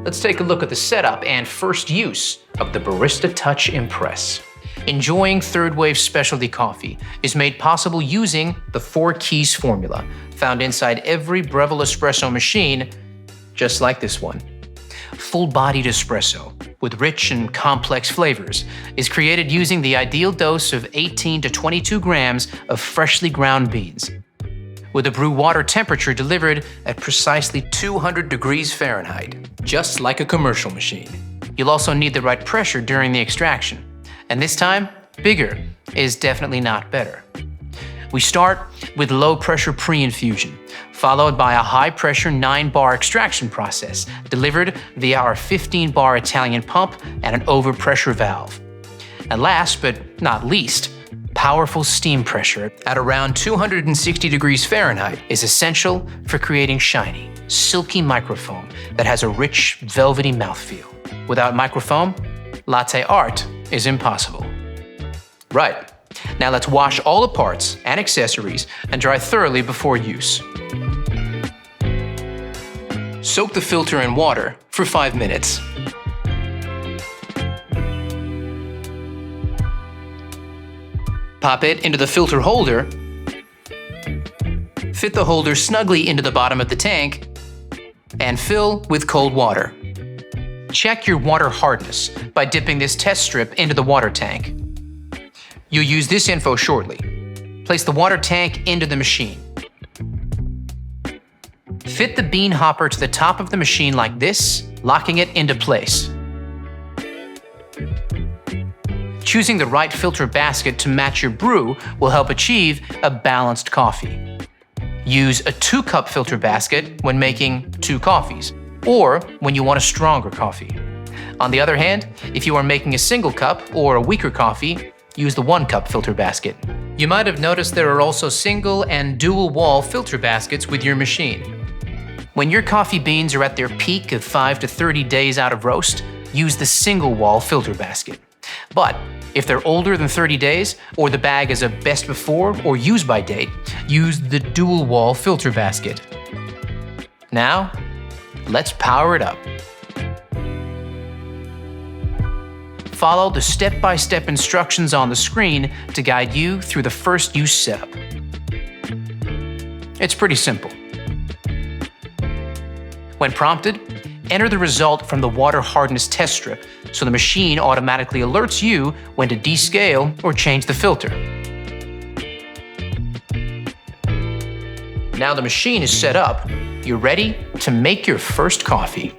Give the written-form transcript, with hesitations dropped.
let's take a look at the setup and first use of the Barista Touch Impress. Enjoying third wave specialty coffee is made possible using the 4 keys formula found inside every Breville Espresso machine, just like this one. Full-bodied espresso with rich and complex flavors is created using the ideal dose of 18 to 22 grams of freshly ground beans, with a brew water temperature delivered at precisely 200 degrees Fahrenheit, just like a commercial machine. You'll also need the right pressure during the extraction, and this time, bigger is definitely not better. We start with low-pressure pre-infusion, followed by a high-pressure 9-bar extraction process delivered via our 15-bar Italian pump and an overpressure valve. And last but not least, powerful steam pressure at around 260 degrees Fahrenheit is essential for creating shiny, silky microfoam that has a rich, velvety mouthfeel. Without microfoam, latte art is impossible. Right. Now let's wash all the parts and accessories and dry thoroughly before use. Soak the filter in water for 5 minutes. Pop it into the filter holder. Fit the holder snugly into the bottom of the tank and fill with cold water. Check your water hardness by dipping this test strip into the water tank. You'll use this info shortly. Place the water tank into the machine. Fit the bean hopper to the top of the machine like this, locking it into place. Choosing the right filter basket to match your brew will help achieve a balanced coffee. Use a 2-cup filter basket when making 2 coffees, or when you want a stronger coffee. On the other hand, if you are making a single cup or a weaker coffee, use the 1-cup filter basket. You might have noticed there are also single and dual wall filter baskets with your machine. When your coffee beans are at their peak of 5 to 30 days out of roast, use the single wall filter basket. But if they're older than 30 days, or the bag is a best before or use by date, use the dual wall filter basket. Now, let's power it up. Follow the step-by-step instructions on the screen to guide you through the first use setup. It's pretty simple. When prompted, enter the result from the water hardness test strip so the machine automatically alerts you when to descale or change the filter. Now the machine is set up, you're ready to make your first coffee.